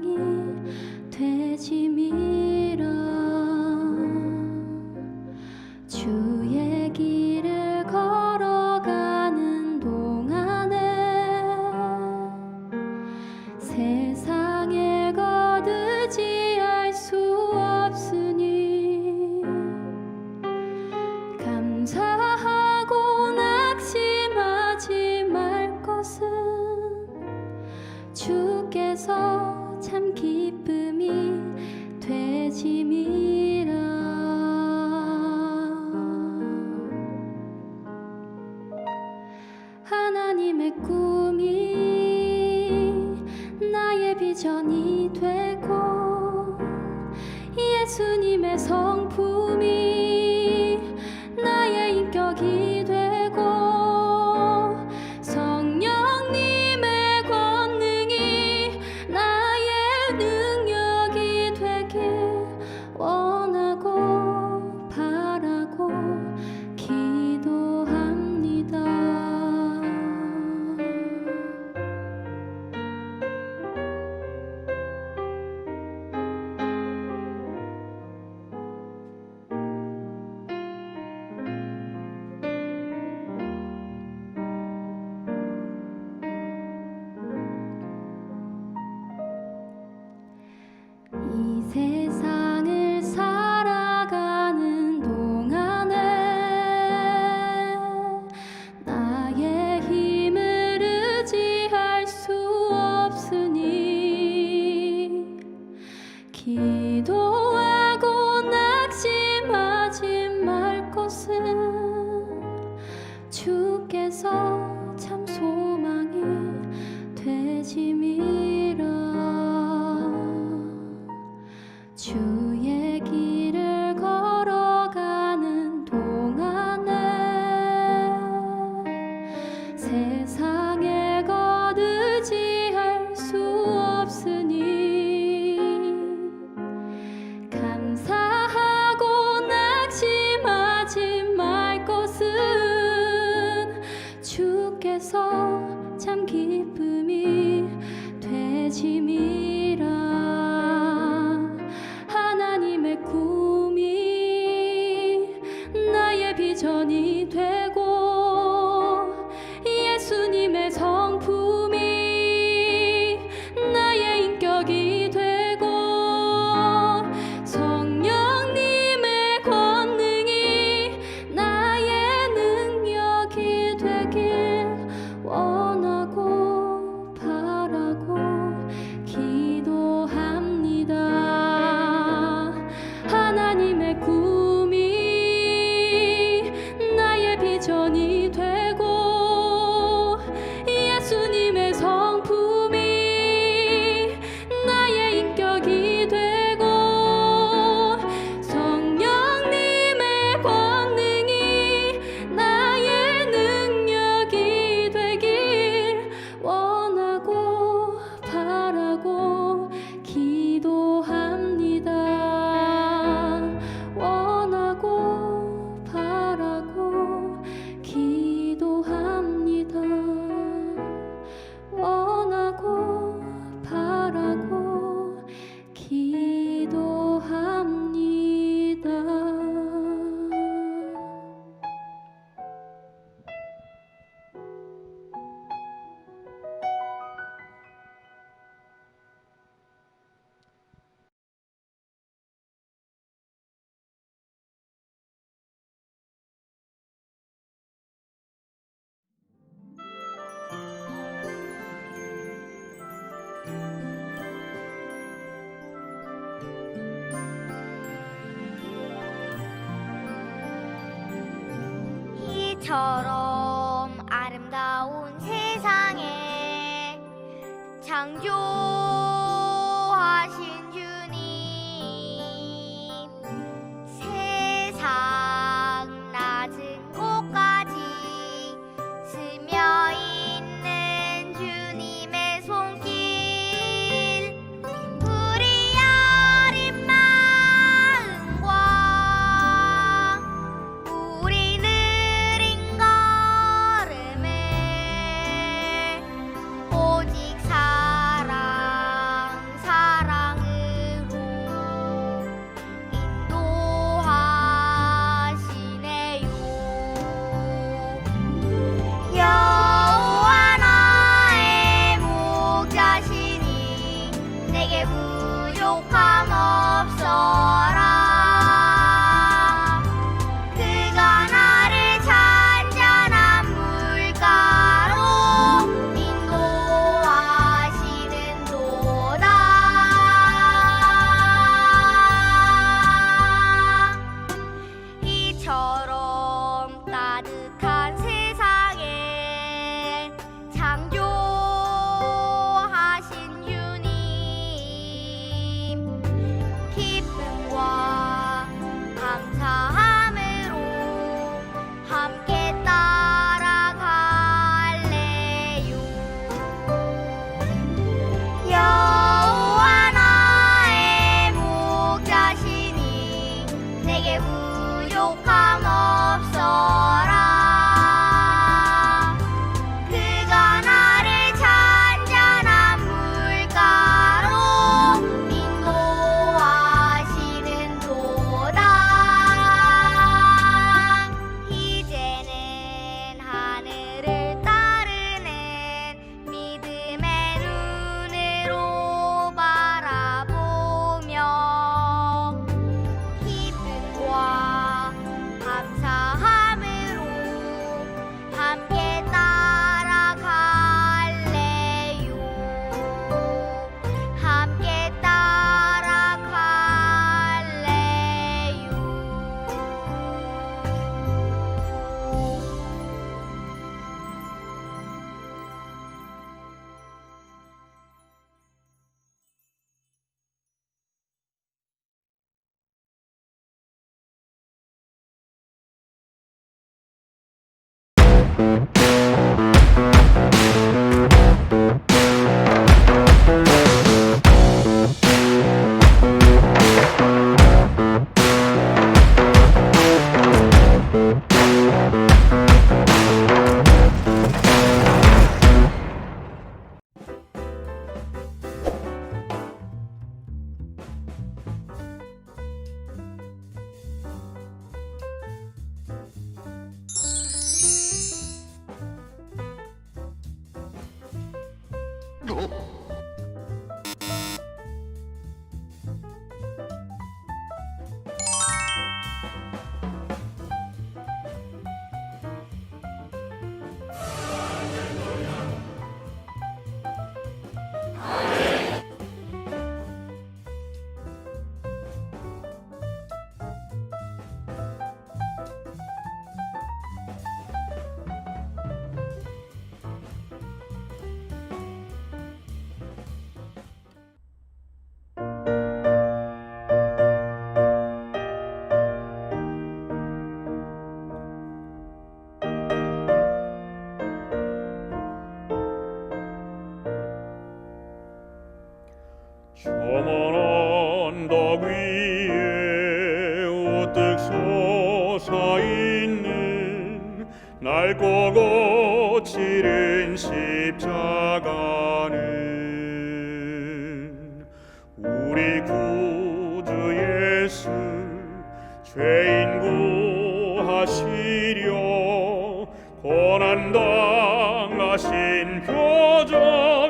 소망이 되심이라. 주의 길을 걸어가는 동안에 세상에 거두지할 수 없으니 감사하고 낙심하지 말 것은 주께서 참 기쁨이 되심이라. 하나님의 꿈이 나의 비전이 되고 예수님의 성품이 나의 인격이 되고 성령님의 권능이 나의 능력이 되길 원하고 바라고 기도합니다. 이 세상을 살아가는 동안에 나의 힘을 의지할 수 없으니 기도하고 낙심하지 말 것은 주께서 참 소망이 되심이라. 주의 길을 걸어가는 동안에 세상에 거두지할 수 없으니 감사하고 낙심하지 말 것은 주께서 참 기쁨이 되심이라. 하나님의 꿈이 나의 비전이 되고 예수님의 성품이 나의 인격이 되고 성령님의 권능이 나의 능력이 되길 원하고 바라고 기도합니다. 하나님의 꿈이 나의 비전이 되고 예수님의 성품이 나의 인격이 되고 성령님의 권능이 나의 능력이 되길 원하고 바라고 기도합니다. 원하고 바라고 기도합니다. 원하고 바라고 기도합니다. 이처럼 아름다운 세상에 창조하신 주님, 세상 낮은 곳까지 스며 있는 주님의 손길, 우리 여린 마음과 우리 느린 걸음에 오직 사랑 부족함 없어라. 그가 나를 잔잔한 물가로 인도하시는도다. 이처럼 따뜻한 세상에 창조하신 주님, 기쁨과 감사함으로 함께 따라갈래요. 여호와 나의 목자시니 내게 부족함 없어라. 그가 나를 잔잔한 물가로 인도하시는도다. 이제는 하늘을 따르는 믿음의 눈으로 바라보며 기쁨과 감사함으로 함께 따라갈래요. 함께 따라갈래요. 저먼 언덕 위에 우뚝 솟아있는 낡고 거칠은 십자가는 우리 구주 예수 죄인 구하시려 고난당하신 표적일세.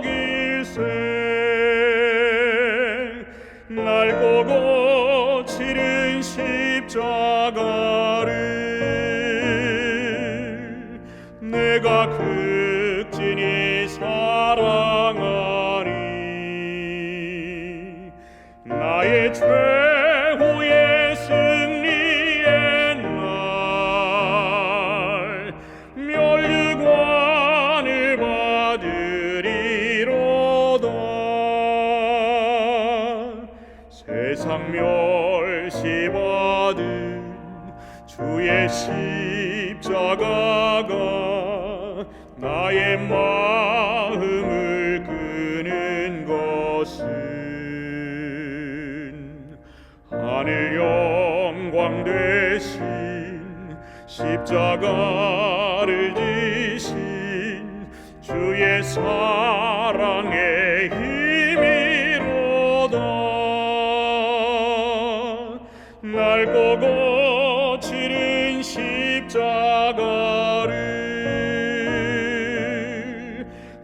낡고 거칠은 십자가를 내가 극진히 사랑하니 나의 최후의 승리의 날 멸류관을 받으리로다. 세상 멸시받은 주의 십자가가 나의 마음을 끄는 것은 하늘 영광 되신 십자가를 지신 주의 사랑의 힘이로다. 낡고 거칠은 십자가를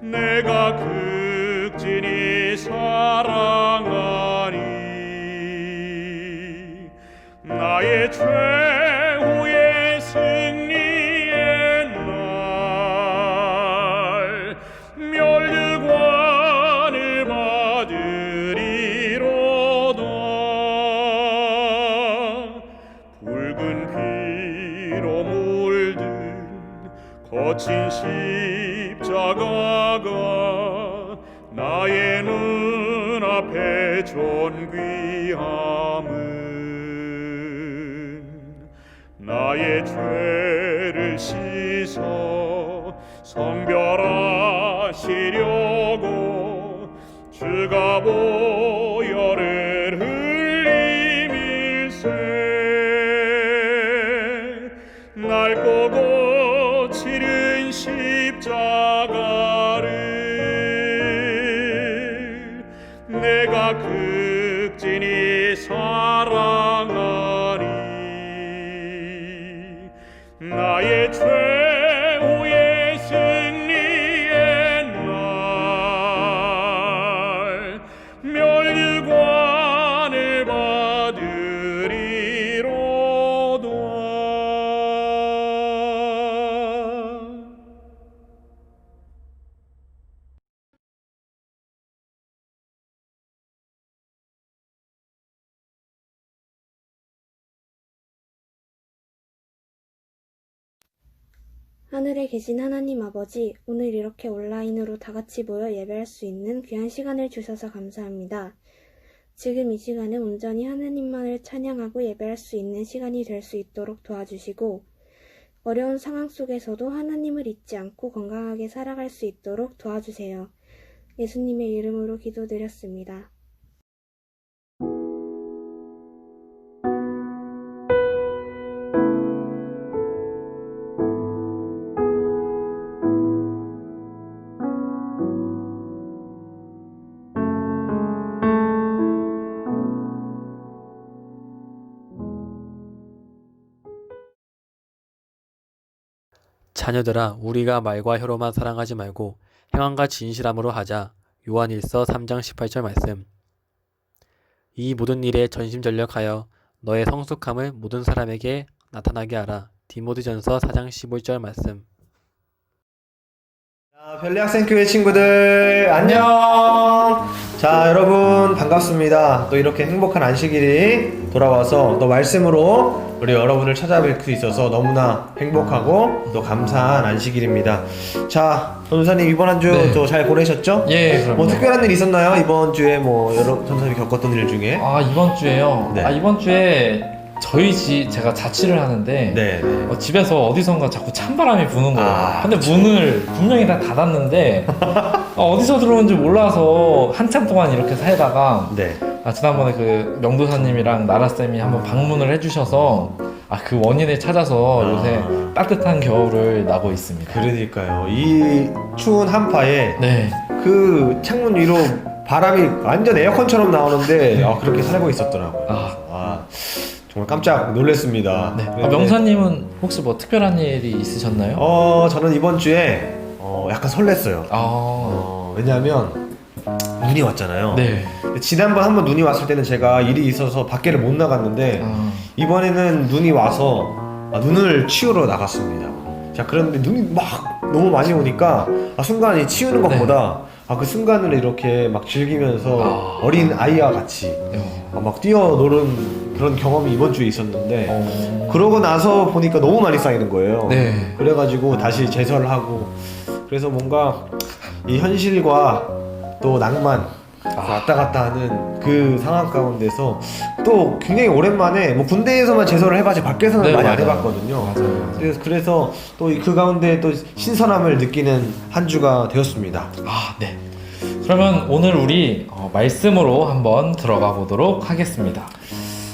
내가 극진히 사랑하니 받으리로다. 붉은 피로 물든 거친 십자가가 나의 눈앞에 존귀함은 나의 죄를 씻어 성별하시려고 주가 보혈을 흘리밀세 날 꼬고 치른 십자가를 내가 극진히 사랑하리. 나의 최후의 승리의 날 멸류관을 받으리로다. 하늘에 계신 하나님 아버지, 오늘 이렇게 온라인으로 다 같이 모여 예배할 수 있는 귀한 시간을 주셔서 감사합니다. 지금 이 시간은 온전히 하나님만을 찬양하고 예배할 수 있는 시간이 될 수 있도록 도와주시고, 어려운 상황 속에서도 하나님을 잊지 않고 건강하게 살아갈 수 있도록 도와주세요. 예수님의 이름으로 기도드렸습니다. 자녀들아, 우리가 말과 혀로만 사랑하지 말고 행함과 진실함으로 하자. 요한일서 3장 18절 말씀. 이 모든 일에 전심전력하여 너의 성숙함을 모든 사람에게 나타나게 하라. 디모데전서 4장 15절 말씀. 별리학생교회 친구들 안녕. 자, 여러분 반갑습니다. 또 이렇게 행복한 안식일이 돌아와서 또 말씀으로 우리 여러분을 찾아뵐 수 있어서 너무나 행복하고 또 감사한 안식일입니다. 자, 전도사님 이번 한 주 또 잘 보내셨죠? 예, 그럼요. 뭐 특별한 일 있었나요? 이번 주에 뭐 여러 전도사님이 겪었던 일 중에? 이번 주에요? 네. 이번 주에 제가 자취를 하는데 네. 집에서 어디선가 자꾸 찬바람이 부는 거예요. 근데 그쵸. 문을 분명히 다 닫았는데 어디서 들어오는지 몰라서 한참 동안 이렇게 살다가 네. 지난번에 그 명도사님이랑 나라쌤이 한번 방문을 해주셔서 그 원인을 찾아서 요새 따뜻한 겨울을 나고 있습니다. 그러니까요. 이 추운 한파에 네. 그 창문 위로 바람이 완전 에어컨처럼 나오는데 그렇게 살고 있었더라고요. 정말 깜짝 놀랐습니다. 네. 그런데 명사님은 혹시 뭐 특별한 일이 있으셨나요? 저는 이번 주에 약간 설렜어요. 왜냐하면 눈이 왔잖아요. 네. 지난번 한번 눈이 왔을 때는 제가 일이 있어서 밖에를 못 나갔는데 이번에는 눈이 와서 눈을 치우러 나갔습니다. 자, 그런데 눈이 막 너무 많이 오니까 순간 치우는 것보다 그 순간을 이렇게 막 즐기면서 어린 아이와 같이 막 뛰어노는 그런 경험이 이번 주에 있었는데 그러고 나서 보니까 너무 많이 쌓이는 거예요. 네. 그래가지고 다시 제설을 하고 그래서 뭔가 이 현실과 또 낭만 왔다 갔다 하는 그 상황 가운데서 또 굉장히 오랜만에 뭐 군대에서만 제설을 해봤지 밖에서는 많이 안 해봤거든요. 맞아요. 그래서 또 그 가운데 또 신선함을 느끼는 한 주가 되었습니다. 네. 그러면 오늘 우리 말씀으로 한번 들어가 보도록 하겠습니다.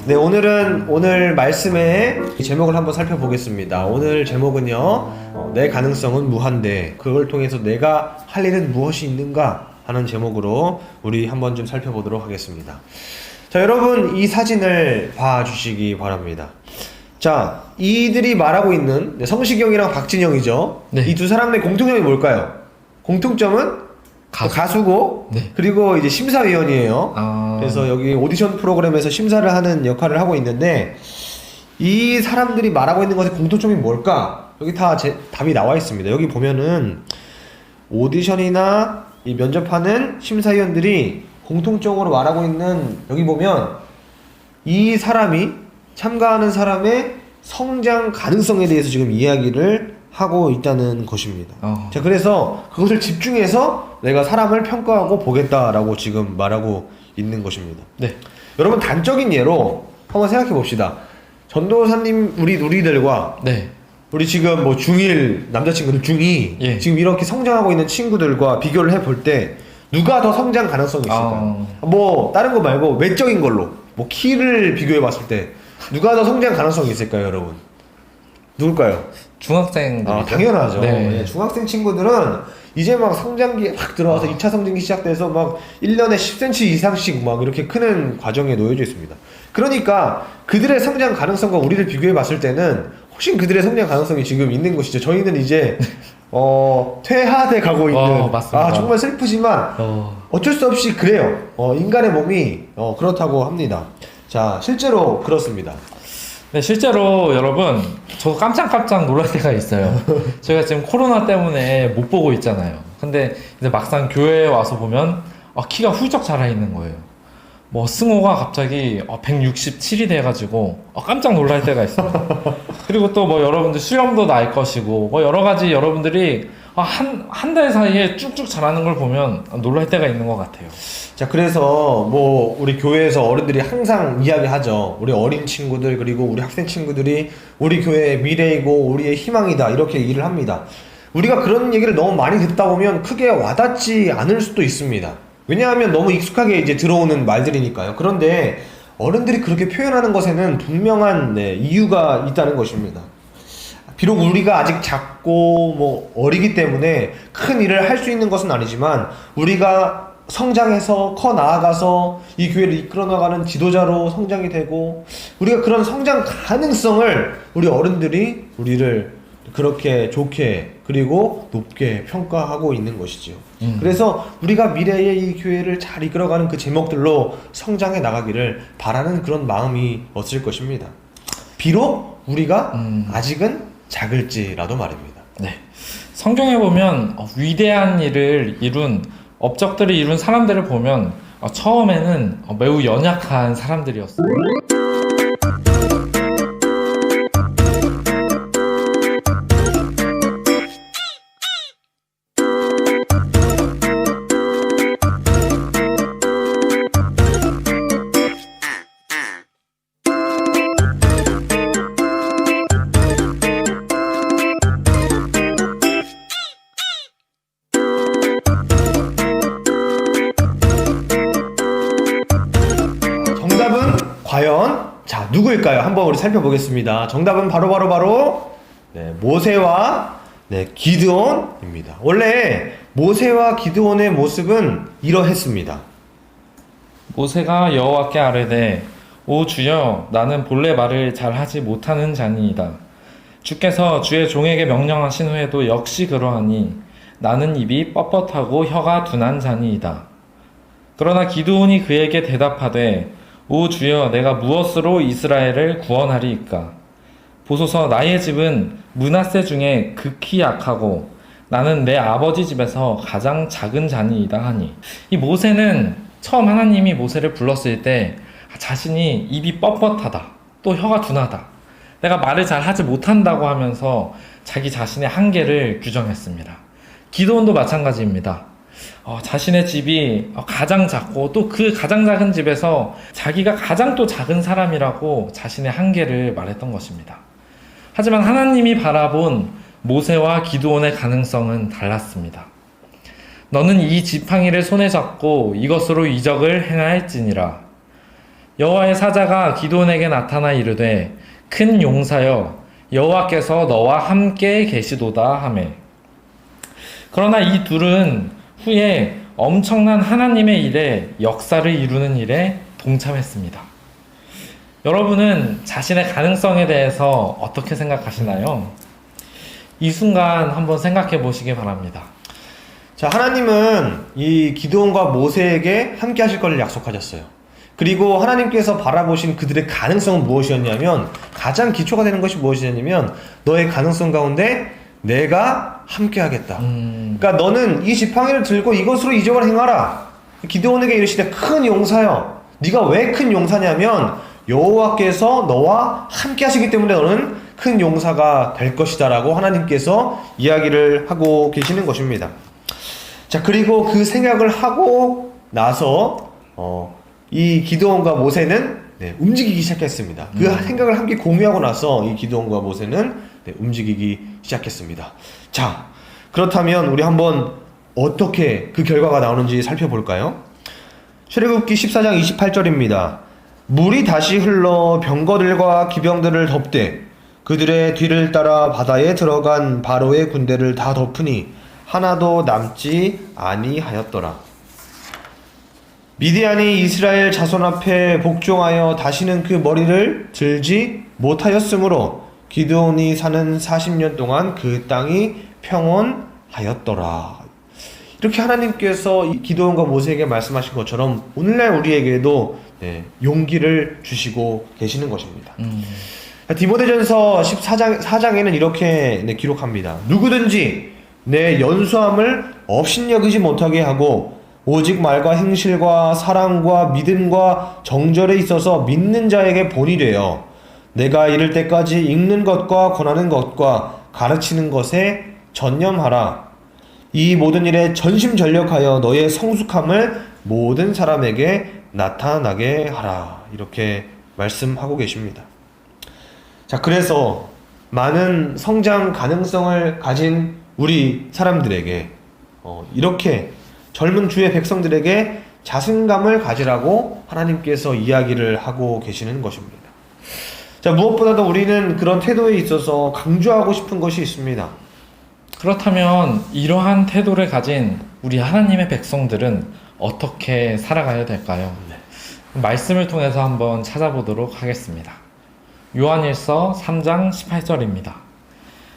네, 오늘 말씀의 제목을 한번 살펴보겠습니다. 오늘 제목은요, 내 가능성은 무한대. 그걸 통해서 내가 할 일은 무엇이 있는가 하는 제목으로 우리 한번 좀 살펴보도록 하겠습니다. 자, 여러분 이 사진을 봐주시기 바랍니다. 자, 이들이 말하고 있는 성시경이랑 박진영이죠. 네. 이 두 사람의 공통점이 뭘까요? 공통점은 가수고 네. 그리고 이제 심사위원이에요. 그래서 여기 오디션 프로그램에서 심사를 하는 역할을 하고 있는데 이 사람들이 말하고 있는 것의 공통점이 뭘까? 여기 다 답이 나와 있습니다. 여기 보면은 오디션이나 이 면접하는 심사위원들이 공통적으로 말하고 있는, 여기 보면 이 사람이 참가하는 사람의 성장 가능성에 대해서 지금 이야기를 하고 있다는 것입니다. 자, 그래서 그것을 집중해서 내가 사람을 평가하고 보겠다라고 지금 말하고 있는 것입니다. 네. 여러분, 단적인 예로 한번 생각해 봅시다. 전도사님, 우리들과 네. 우리 지금 뭐 중1 남자친구들, 중2 예. 지금 이렇게 성장하고 있는 친구들과 비교를 해볼 때 누가 더 성장 가능성이 있을까요? 뭐 다른 거 말고 외적인 걸로, 뭐 키를 비교해 봤을 때 누가 더 성장 가능성이 있을까요, 여러분? 누굴까요? 중학생들. 당연하죠. 네. 예, 중학생 친구들은 이제 막 성장기에 확 들어와서 2차 성장기 시작돼서 막 1년에 10cm 이상씩 막 이렇게 크는 과정에 놓여져 있습니다. 그러니까 그들의 성장 가능성과 우리를 비교해 봤을 때는 훨씬 그들의 성장 가능성이 지금 있는 것이죠. 저희는 이제 퇴화돼 가고 있는, 맞습니다. 정말 슬프지만 어쩔 수 없이 그래요. 인간의 몸이 그렇다고 합니다. 자, 실제로 그렇습니다. 네, 실제로 여러분, 저도 깜짝깜짝 놀랄 때가 있어요. 저희가 지금 코로나 때문에 못 보고 있잖아요. 근데 이제 막상 교회에 와서 보면 키가 훌쩍 자라 있는 거예요. 뭐 승호가 갑자기 167이 돼가지고 깜짝 놀랄 때가 있습니다. 그리고 또 뭐 여러분들 수염도 날 것이고 뭐 여러 가지 여러분들이 한 달 사이에 쭉쭉 자라는 걸 보면 놀랄 때가 있는 것 같아요. 자, 그래서 뭐 우리 교회에서 어른들이 항상 이야기하죠. 우리 어린 친구들, 그리고 우리 학생 친구들이 우리 교회의 미래이고 우리의 희망이다, 이렇게 얘기를 합니다. 우리가 그런 얘기를 너무 많이 듣다 보면 크게 와닿지 않을 수도 있습니다. 왜냐하면 너무 익숙하게 이제 들어오는 말들이니까요. 그런데 어른들이 그렇게 표현하는 것에는 분명한 이유가 있다는 것입니다. 비록 우리가 아직 작고 뭐 어리기 때문에 큰 일을 할 수 있는 것은 아니지만, 우리가 성장해서 커 나아가서 이 교회를 이끌어 나가는 지도자로 성장이 되고, 우리가 그런 성장 가능성을 우리 어른들이 우리를 그렇게 좋게 그리고 높게 평가하고 있는 것이지요. 그래서 우리가 미래의 이 교회를 잘 이끌어가는 그 제목들로 성장해 나가기를 바라는 그런 마음이 없을 것입니다. 비록 우리가 아직은 작을지라도 말입니다. 네. 성경에 보면 위대한 일을 이룬 업적들을 이룬 사람들을 보면 처음에는 매우 연약한 사람들이었어요. 과연 누구일까요? 한번 우리 살펴보겠습니다. 정답은 바로 모세와 기드온입니다. 원래 모세와 기드온의 모습은 이러했습니다. 모세가 여호와께 아뢰되 오 주여, 나는 본래 말을 잘하지 못하는 자니이다. 주께서 주의 종에게 명령하신 후에도 역시 그러하니 나는 입이 뻣뻣하고 혀가 둔한 자니이다. 그러나 기드온이 그에게 대답하되 오 주여, 내가 무엇으로 이스라엘을 구원하리이까? 보소서, 나의 집은 므낫세 중에 극히 약하고 나는 내 아버지 집에서 가장 작은 자니이다 하니. 이 모세는 처음 하나님이 모세를 불렀을 때 자신이 입이 뻣뻣하다, 또 혀가 둔하다, 내가 말을 잘 하지 못한다고 하면서 자기 자신의 한계를 규정했습니다. 기드온도 마찬가지입니다. 자신의 집이 가장 작고 또 그 가장 작은 집에서 자기가 가장 또 작은 사람이라고 자신의 한계를 말했던 것입니다. 하지만 하나님이 바라본 모세와 기드온의 가능성은 달랐습니다. 너는 이 지팡이를 손에 잡고 이것으로 이적을 행할지니라. 여호와의 사자가 기드온에게 나타나 이르되 큰 용사여, 여호와께서 너와 함께 계시도다 하매. 그러나 이 둘은 후에 엄청난 하나님의 일에, 역사를 이루는 일에 동참했습니다. 여러분은 자신의 가능성에 대해서 어떻게 생각하시나요? 이 순간 한번 생각해 보시기 바랍니다. 자, 하나님은 이 기드온과 모세에게 함께 하실 것을 약속하셨어요. 그리고 하나님께서 바라보신 그들의 가능성은 무엇이었냐면, 가장 기초가 되는 것이 무엇이냐면, 너의 가능성 가운데 내가 함께 하겠다. 그러니까 너는 이 지팡이를 들고 이것으로 이적을 행하라. 기드온에게 이르시되 큰 용사여, 네가 왜 큰 용사냐면 여호와께서 너와 함께 하시기 때문에 너는 큰 용사가 될 것이다 라고 하나님께서 이야기를 하고 계시는 것입니다. 자, 그리고 그 생각을 하고 나서 이 기드온과 모세는 움직이기 시작했습니다. 그 생각을 함께 공유하고 나서 이 기드온과 모세는 움직이기 시작했습니다. 자, 그렇다면 우리 한번 어떻게 그 결과가 나오는지 살펴볼까요? 출애굽기 14장 28절입니다. 물이 다시 흘러 병거들과 기병들을 덮되 그들의 뒤를 따라 바다에 들어간 바로의 군대를 다 덮으니 하나도 남지 아니하였더라. 미디안이 이스라엘 자손 앞에 복종하여 다시는 그 머리를 들지 못하였으므로 기드온이 사는 40년 동안 그 땅이 평온하였더라. 이렇게 하나님께서 기드온과 모세에게 말씀하신 것처럼 오늘날 우리에게도 용기를 주시고 계시는 것입니다. 디모데전서 14장에는 이렇게 기록합니다. 누구든지 내 연수함을 업신여기지 못하게 하고 오직 말과 행실과 사랑과 믿음과 정절에 있어서 믿는 자에게 본이 되어 내가 이를 때까지 읽는 것과 권하는 것과 가르치는 것에 전념하라. 이 모든 일에 전심전력하여 너의 성숙함을 모든 사람에게 나타나게 하라. 이렇게 말씀하고 계십니다. 자, 그래서 많은 성장 가능성을 가진 우리 사람들에게 이렇게 젊은 주의 백성들에게 자신감을 가지라고 하나님께서 이야기를 하고 계시는 것입니다. 자, 무엇보다도 우리는 그런 태도에 있어서 강조하고 싶은 것이 있습니다. 그렇다면 이러한 태도를 가진 우리 하나님의 백성들은 어떻게 살아가야 될까요? 말씀을 통해서 한번 찾아보도록 하겠습니다. 요한일서 3장 18절입니다.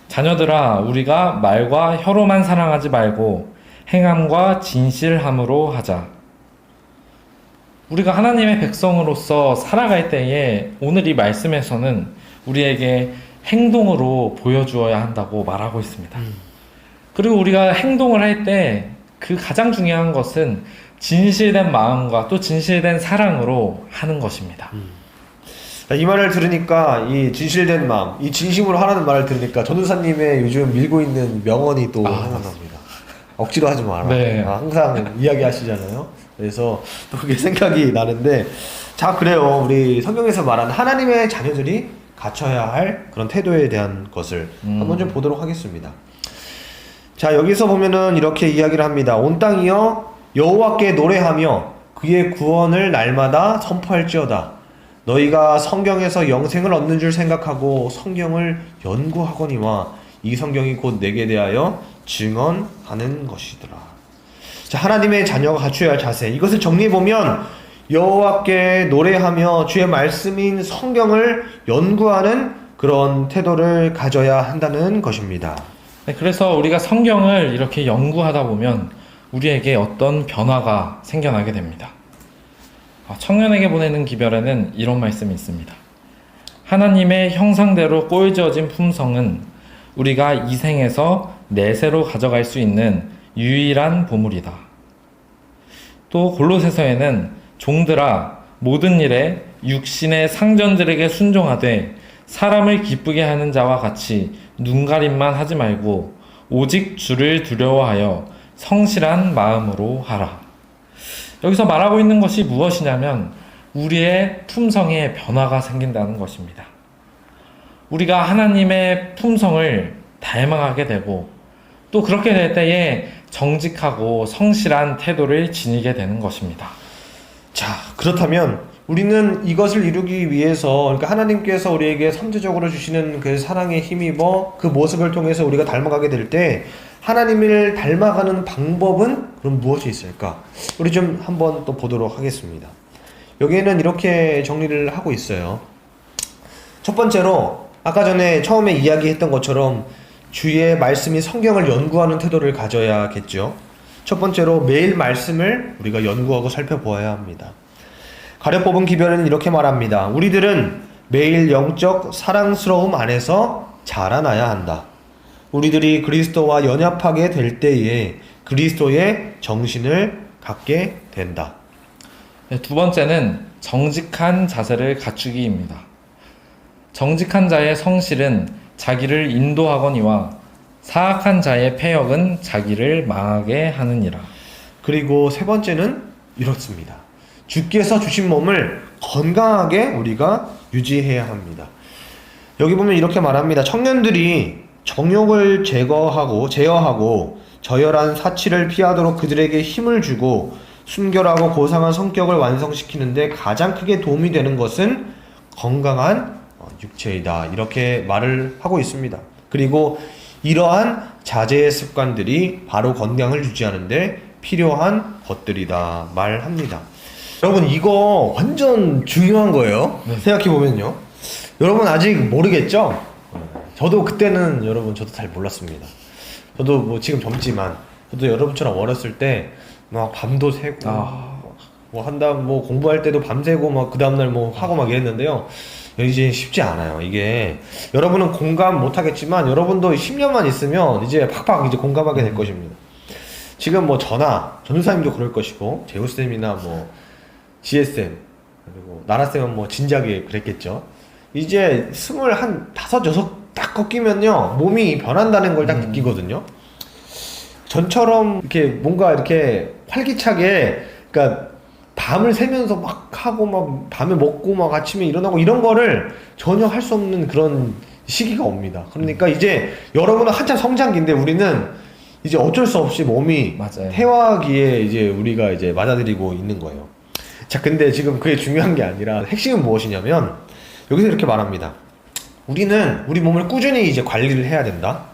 자녀들아, 우리가 말과 혀로만 사랑하지 말고 행함과 진실함으로 하자. 우리가 하나님의 백성으로서 살아갈 때에 오늘 이 말씀에서는 우리에게 행동으로 보여주어야 한다고 말하고 있습니다. 그리고 우리가 행동을 할 때 그 가장 중요한 것은 진실된 마음과 또 진실된 사랑으로 하는 것입니다. 이 말을 들으니까 이 진실된 마음, 이 진심으로 하라는 말을 들으니까 전도사님의 요즘 밀고 있는 명언이 또 생각납니다. 억지로 하지 마라. 네. 항상 이야기하시잖아요. 그래서 또 그게 생각이 나는데, 자, 그래요. 우리 성경에서 말하는 하나님의 자녀들이 갖춰야 할 그런 태도에 대한 것을 한번 좀 보도록 하겠습니다. 자, 여기서 보면은 이렇게 이야기를 합니다. 온 땅이여 여호와께 노래하며 그의 구원을 날마다 선포할지어다. 너희가 성경에서 영생을 얻는 줄 생각하고 성경을 연구하거니와 이 성경이 곧 내게 대하여 증언하는 것이더라. 자, 하나님의 자녀가 갖춰야 할 자세, 이것을 정리해보면 여호와께 노래하며 주의 말씀인 성경을 연구하는 그런 태도를 가져야 한다는 것입니다. 네, 그래서 우리가 성경을 이렇게 연구하다 보면 우리에게 어떤 변화가 생겨나게 됩니다. 청년에게 보내는 기별에는 이런 말씀이 있습니다. 하나님의 형상대로 꼴지어진 품성은 우리가 이 생에서 내세로 가져갈 수 있는 유일한 보물이다. 또 골로새서에는 종들아 모든 일에 육신의 상전들에게 순종하되 사람을 기쁘게 하는 자와 같이 눈가림만 하지 말고 오직 주를 두려워하여 성실한 마음으로 하라. 여기서 말하고 있는 것이 무엇이냐면 우리의 품성에 변화가 생긴다는 것입니다. 우리가 하나님의 품성을 닮아가게 되고 또 그렇게 될 때에 정직하고 성실한 태도를 지니게 되는 것입니다. 자, 그렇다면 우리는 이것을 이루기 위해서, 그러니까 하나님께서 우리에게 선제적으로 주시는 그 사랑에 힘입어 그 모습을 통해서 우리가 닮아가게 될 때 하나님을 닮아가는 방법은 그럼 무엇이 있을까? 우리 좀 한번 또 보도록 하겠습니다. 여기에는 이렇게 정리를 하고 있어요. 첫 번째로 아까 전에 처음에 이야기했던 것처럼 주의 말씀이 성경을 연구하는 태도를 가져야겠죠. 첫 번째로 매일 말씀을 우리가 연구하고 살펴보아야 합니다. 가려 뽑은 기별은 이렇게 말합니다. 우리들은 매일 영적 사랑스러움 안에서 자라나야 한다. 우리들이 그리스도와 연합하게 될 때에 그리스도의 정신을 갖게 된다. 네, 두 번째는 정직한 자세를 갖추기입니다. 정직한 자의 성실은 자기를 인도하거니와 사악한 자의 패역은 자기를 망하게 하느니라. 그리고 세 번째는 이렇습니다. 주께서 주신 몸을 건강하게 우리가 유지해야 합니다. 여기 보면 이렇게 말합니다. 청년들이 정욕을 제어하고 저열한 사치를 피하도록 그들에게 힘을 주고 순결하고 고상한 성격을 완성시키는데 가장 크게 도움이 되는 것은 건강한 육체이다. 이렇게 말을 하고 있습니다. 그리고 이러한 자제의 습관들이 바로 건강을 유지하는데 필요한 것들이다 말합니다. 여러분 이거 완전 중요한 거예요. 생각해보면요. 여러분 아직 모르겠죠? 저도 그때는 여러분 저도 잘 몰랐습니다. 저도 뭐 지금 젊지만 저도 여러분처럼 어렸을 때 막 밤도 새고 뭐 한다 뭐 공부할 때도 밤새고 막 그 다음날 뭐 하고 막 이랬는데요. 이제 쉽지 않아요. 이게 여러분은 공감 못 하겠지만 여러분도 10년만 있으면 이제 팍팍 이제 공감하게 될 것입니다. 지금 뭐 전우사님도 그럴 것이고 재우쌤이나 뭐 GSM 그리고 나라쌤은 뭐 진작에 그랬겠죠. 이제 25, 6 딱 꺾이면요 몸이 변한다는 걸 딱 느끼거든요. 전처럼 이렇게 뭔가 이렇게 활기차게 그러니까 밤을 새면서 막 하고 막 밤에 먹고 막 아침에 일어나고 이런 거를 전혀 할 수 없는 그런 시기가 옵니다. 그러니까 이제 여러분은 한참 성장기인데 우리는 이제 어쩔 수 없이 몸이 맞아요. 퇴화기에 이제 우리가 이제 맞아들이고 있는 거예요. 자, 근데 지금 그게 중요한 게 아니라 핵심은 무엇이냐면 여기서 이렇게 말합니다. 우리는 우리 몸을 꾸준히 이제 관리를 해야 된다.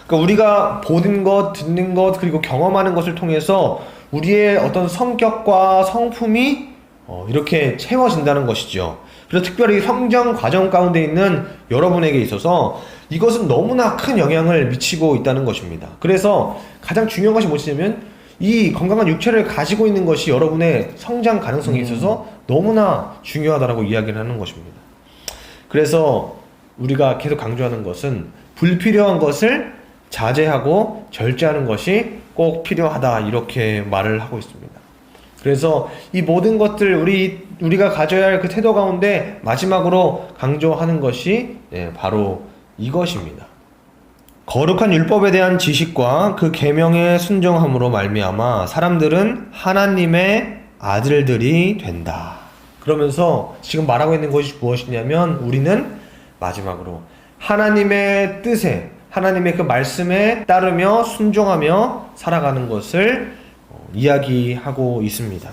그러니까 우리가 보는 것, 듣는 것, 그리고 경험하는 것을 통해서 우리의 어떤 성격과 성품이 이렇게 채워진다는 것이죠. 그래서 특별히 성장 과정 가운데 있는 여러분에게 있어서 이것은 너무나 큰 영향을 미치고 있다는 것입니다. 그래서 가장 중요한 것이 무엇이냐면 이 건강한 육체를 가지고 있는 것이 여러분의 성장 가능성에 있어서 너무나 중요하다고 이야기를 하는 것입니다. 그래서 우리가 계속 강조하는 것은 불필요한 것을 자제하고 절제하는 것이 꼭 필요하다 이렇게 말을 하고 있습니다. 그래서 이 모든 것들 우리가 가져야 할 그 태도 가운데 마지막으로 강조하는 것이 바로 이것입니다. 거룩한 율법에 대한 지식과 그 계명에 순종함으로 말미암아 사람들은 하나님의 아들들이 된다. 그러면서 지금 말하고 있는 것이 무엇이냐면 우리는 마지막으로 하나님의 뜻에 하나님의 그 말씀에 따르며 순종하며 살아가는 것을 이야기하고 있습니다.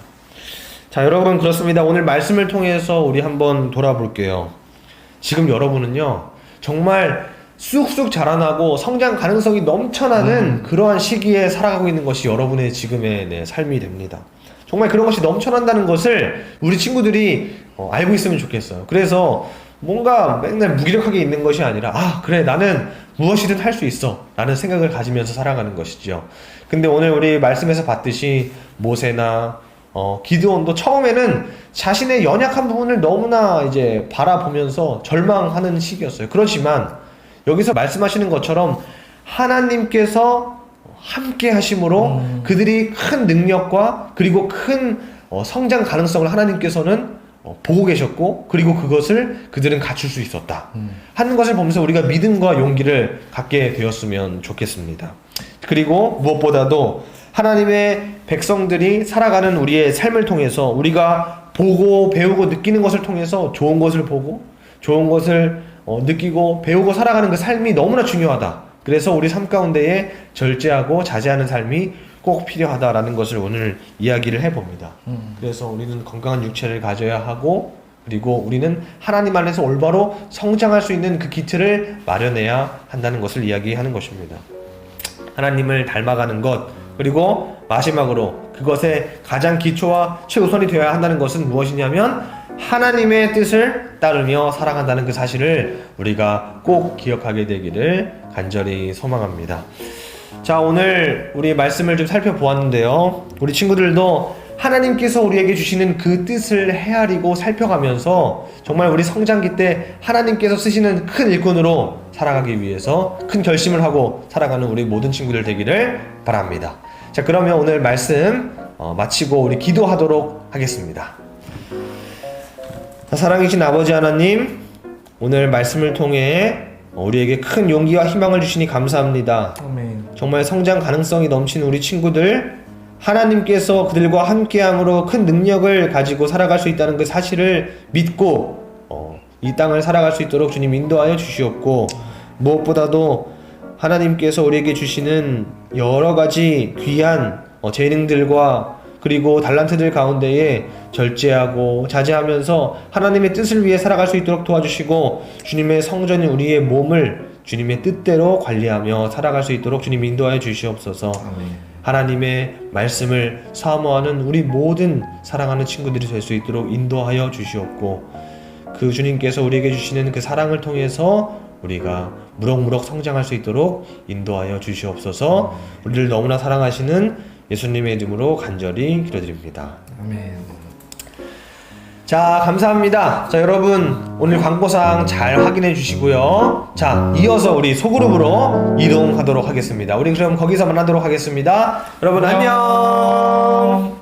자, 여러분 그렇습니다. 오늘 말씀을 통해서 우리 한번 돌아볼게요. 지금 여러분은요 정말 쑥쑥 자라나고 성장 가능성이 넘쳐나는 그러한 시기에 살아가고 있는 것이 여러분의 지금의 삶이 됩니다. 정말 그런 것이 넘쳐난다는 것을 우리 친구들이 알고 있으면 좋겠어요. 그래서 뭔가 맨날 무기력하게 있는 것이 아니라 그래 나는 무엇이든 할 수 있어 라는 생각을 가지면서 살아가는 것이죠. 근데 오늘 우리 말씀에서 봤듯이 모세나 기드온도 처음에는 자신의 연약한 부분을 너무나 이제 바라보면서 절망하는 시기였어요. 그렇지만 여기서 말씀하시는 것처럼 하나님께서 함께 하심으로 그들이 큰 능력과 그리고 큰 성장 가능성을 하나님께서는 보고 계셨고 그리고 그것을 그들은 갖출 수 있었다 하는 것을 보면서 우리가 믿음과 용기를 갖게 되었으면 좋겠습니다. 그리고 무엇보다도 하나님의 백성들이 살아가는 우리의 삶을 통해서 우리가 보고 배우고 느끼는 것을 통해서 좋은 것을 보고 좋은 것을 느끼고 배우고 살아가는 그 삶이 너무나 중요하다. 그래서 우리 삶 가운데에 절제하고 자제하는 삶이 꼭 필요하다라는 것을 오늘 이야기를 해봅니다. 그래서 우리는 건강한 육체를 가져야 하고 그리고 우리는 하나님 안에서 올바로 성장할 수 있는 그 기틀을 마련해야 한다는 것을 이야기하는 것입니다. 하나님을 닮아가는 것 그리고 마지막으로 그것의 가장 기초와 최우선이 되어야 한다는 것은 무엇이냐면 하나님의 뜻을 따르며 살아간다는 그 사실을 우리가 꼭 기억하게 되기를 간절히 소망합니다. 자, 오늘 우리 말씀을 좀 살펴보았는데요. 우리 친구들도 하나님께서 우리에게 주시는 그 뜻을 헤아리고 살펴가면서 정말 우리 성장기 때 하나님께서 쓰시는 큰 일꾼으로 살아가기 위해서 큰 결심을 하고 살아가는 우리 모든 친구들 되기를 바랍니다. 자, 그러면 오늘 말씀 마치고 우리 기도하도록 하겠습니다. 사랑이신 아버지 하나님, 오늘 말씀을 통해 우리에게 큰 용기와 희망을 주시니 감사합니다. 아멘. 정말 성장 가능성이 넘치는 우리 친구들, 하나님께서 그들과 함께함으로 큰 능력을 가지고 살아갈 수 있다는 그 사실을 믿고 이 땅을 살아갈 수 있도록 주님 인도하여 주시옵고, 무엇보다도 하나님께서 우리에게 주시는 여러 가지 귀한 재능들과 그리고 달란트들 가운데에 절제하고 자제하면서 하나님의 뜻을 위해 살아갈 수 있도록 도와주시고, 주님의 성전인 우리의 몸을 주님의 뜻대로 관리하며 살아갈 수 있도록 주님 인도하여 주시옵소서. 아멘. 하나님의 말씀을 사모하는 우리 모든 사랑하는 친구들이 될 수 있도록 인도하여 주시옵고, 그 주님께서 우리에게 주시는 그 사랑을 통해서 우리가 무럭무럭 성장할 수 있도록 인도하여 주시옵소서. 우리를 너무나 사랑하시는 예수님의 이름으로 간절히 기도드립니다. 아멘. 자, 감사합니다. 자, 여러분 오늘 광고사항 잘 확인해 주시고요. 자, 이어서 우리 소그룹으로 이동하도록 하겠습니다. 우리 그럼 거기서 만나도록 하겠습니다. 여러분 안녕.